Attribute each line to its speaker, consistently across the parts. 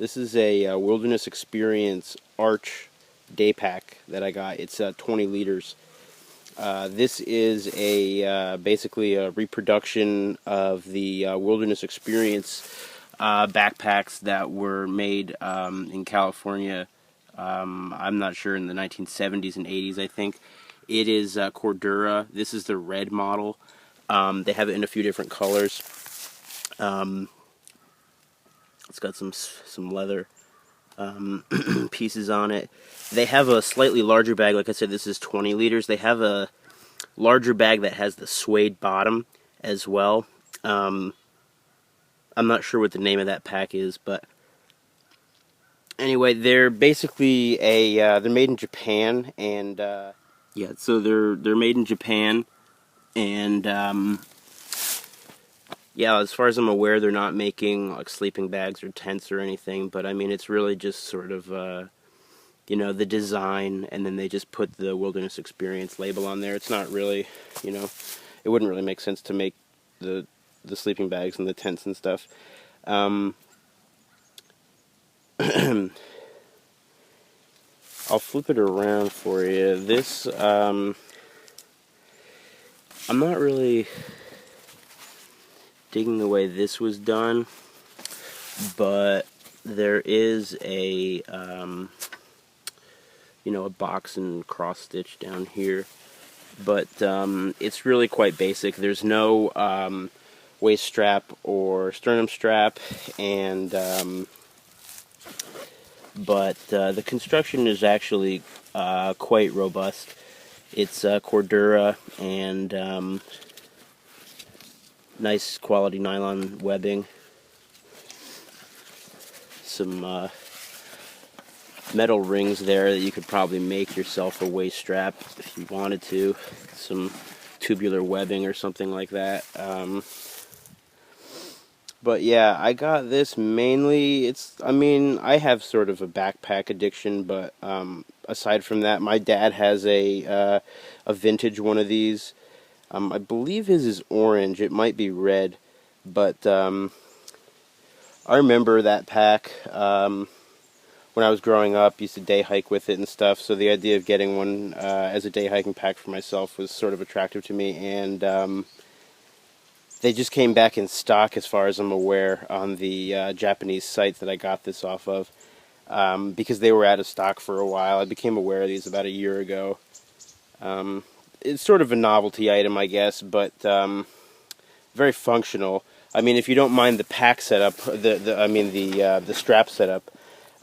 Speaker 1: This is a Wilderness Experience Arch Daypack that I got. It's 20 liters. This is a basically a reproduction of the Wilderness Experience backpacks that were made in California. I'm not sure, in the 1970s and 80s, I think. It is Cordura. This is the red model. They have it in a few different colors. It's got some leather pieces on it. They have a slightly larger bag. Like I said, this is 20 liters. They have a larger bag that has the suede bottom as well. I'm not sure what the name of that pack is, but anyway, they're basically they're made in Japan, and yeah, so they're made in Japan, and yeah, as far as I'm aware, they're not making like sleeping bags or tents or anything, but I mean, it's really just sort of, you know, the design, and then they just put the Wilderness Experience label on there. It's not really, you know, it wouldn't really make sense to make the sleeping bags and the tents and stuff. I'll flip it around for you. This, I'm not really digging the way this was done, but there is a you know, a box and cross stitch down here, but it's really quite basic. There's no waist strap or sternum strap, and but the construction is actually quite robust. It's Cordura, and nice quality nylon webbing, some metal rings there that you could probably make yourself a waist strap if you wanted to, some tubular webbing or something like that. But yeah, I got this mainly, I mean, I have sort of a backpack addiction, but aside from that, my dad has a vintage one of these. I believe his is orange. It might be red, but I remember that pack when I was growing up. Used to day hike with it and stuff. So the idea of getting one as a day hiking pack for myself was sort of attractive to me. And they just came back in stock, as far as I'm aware, on the Japanese site that I got this off of, because they were out of stock for a while. I became aware of these about a year ago. It's sort of a novelty item, I guess, but very functional. I mean, if you don't mind the pack setup, the strap setup,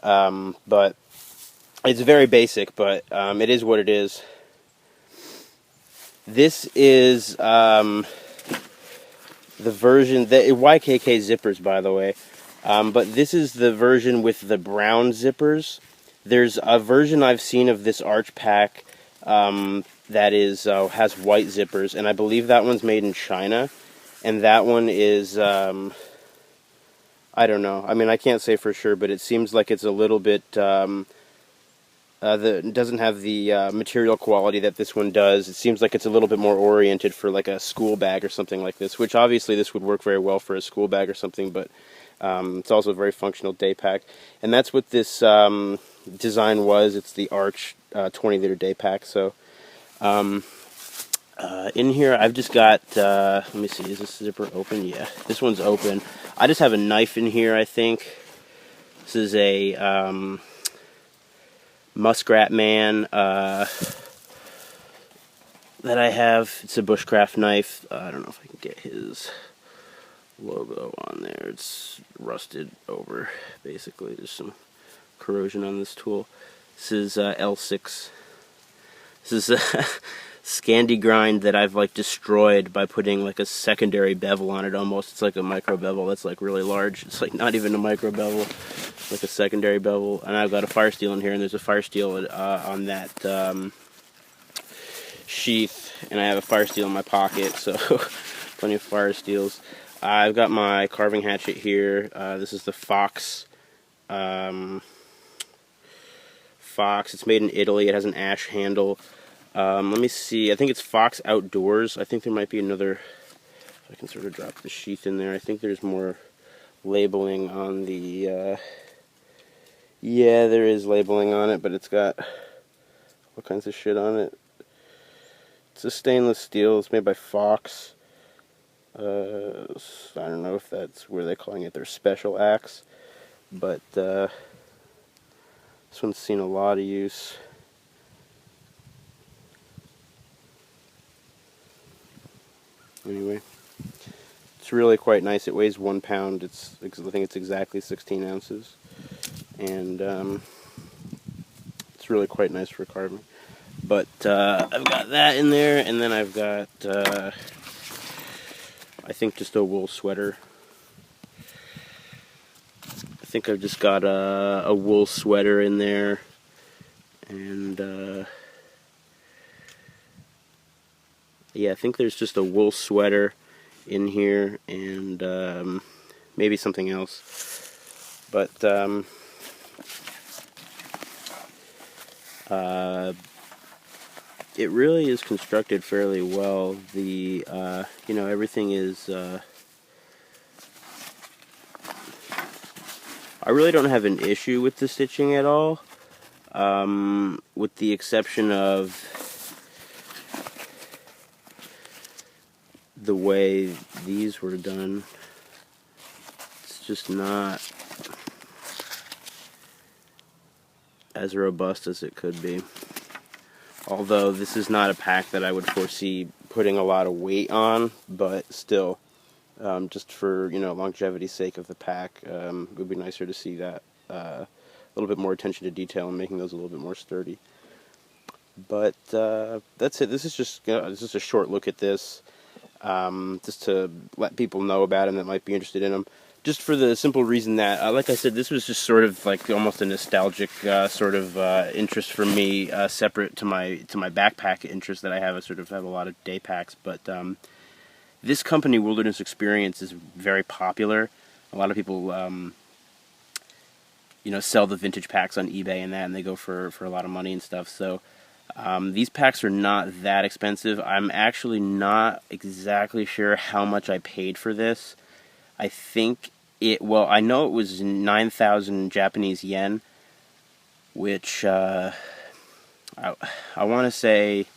Speaker 1: but it's very basic. But it is what it is. This is the version, the YKK zippers, by the way. But this is the version with the brown zippers. There's a version I've seen of this Arch pack that is has white zippers, and I believe that one's made in China, and that one is I don't know. I mean, I can't say for sure, but it seems like it's a little bit it doesn't have the material quality that this one does. It seems like it's a little bit more oriented for like a school bag or something like this, which obviously this would work very well for a school bag or something, but it's also a very functional day pack. And that's what this design was. It's the Arch 20-liter day pack. So in here I've just got, let me see, is this zipper open? Yeah, this one's open. I just have a knife in here, I think. This is a Muskrat Man that I have. It's a bushcraft knife. I don't know if I can get his logo on there. It's rusted over, basically. There's some corrosion on this tool. This is L6. This is a Scandi grind that I've like destroyed by putting like a secondary bevel on it almost. It's like a micro bevel that's like really large. It's like not even a micro bevel, like a secondary bevel. And I've got a fire steel in here, and there's a fire steel on that sheath, and I have a fire steel in my pocket, so plenty of fire steels. I've got my carving hatchet here. This is the Fox. Fox. It's made in Italy. It has an ash handle. Let me see. I think it's Fox Outdoors. I think there might be another. If I can sort of drop the sheath in there. I think there's more labeling on the Yeah, there is labeling on it, but it's got all kinds of shit on it. It's a stainless steel. It's made by Fox. I don't know if that's where they're calling it their special axe, but this one's seen a lot of use. Anyway, it's really quite nice. It weighs 1 pound. I think it's exactly 16 ounces, and it's really quite nice for carving. But I've got that in there, and then I've got I think just a wool sweater. I think I've just got a wool sweater in there, and yeah, I think there's just a wool sweater in here, and maybe something else. But it really is constructed fairly well. The everything is. I really don't have an issue with the stitching at all, with the exception of the way these were done. It's just not as robust as it could be. Although this is not a pack that I would foresee putting a lot of weight on, but still, just for longevity's sake of the pack, it would be nicer to see that a little bit more attention to detail and making those a little bit more sturdy. But that's it. This is just a short look at this, just to let people know about them that might be interested in them. Just for the simple reason that, like I said, this was just sort of like almost a nostalgic sort of interest for me, separate to my backpack interest that I have. I sort of have a lot of day packs, but this company, Wilderness Experience, is very popular. A lot of people, sell the vintage packs on eBay and they go for a lot of money and stuff. So these packs are not that expensive. I'm actually not exactly sure how much I paid for this. I think I know it was 9,000 Japanese yen, which I want to say,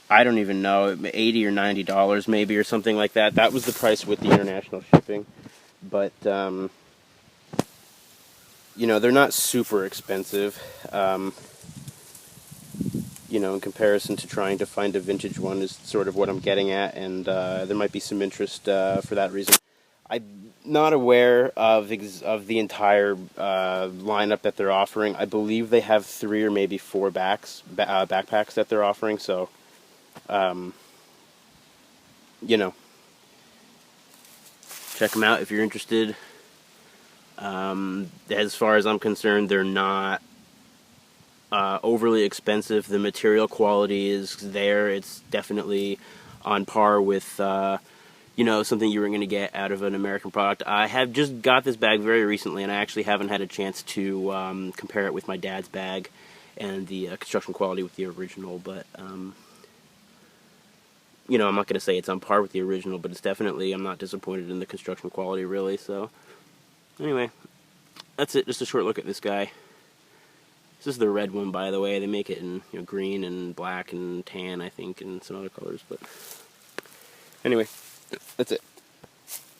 Speaker 1: I don't even know, $80 or $90 maybe, or something like that. That was the price with the international shipping. But, they're not super expensive, in comparison to trying to find a vintage one is sort of what I'm getting at, and there might be some interest for that reason. I'm not aware of the entire lineup that they're offering. I believe they have 3 or maybe 4 backpacks that they're offering, so check them out if you're interested. As far as I'm concerned, they're not overly expensive. The material quality is there. It's definitely on par with something you were going to get out of an American product. I have just got this bag very recently, and I actually haven't had a chance to compare it with my dad's bag and the construction quality with the original, but I'm not going to say it's on par with the original, but it's definitely, I'm not disappointed in the construction quality, really. So anyway, that's it. Just a short look at this guy. This is the red one, by the way. They make it in green and black and tan, I think, and some other colors, but anyway, that's it.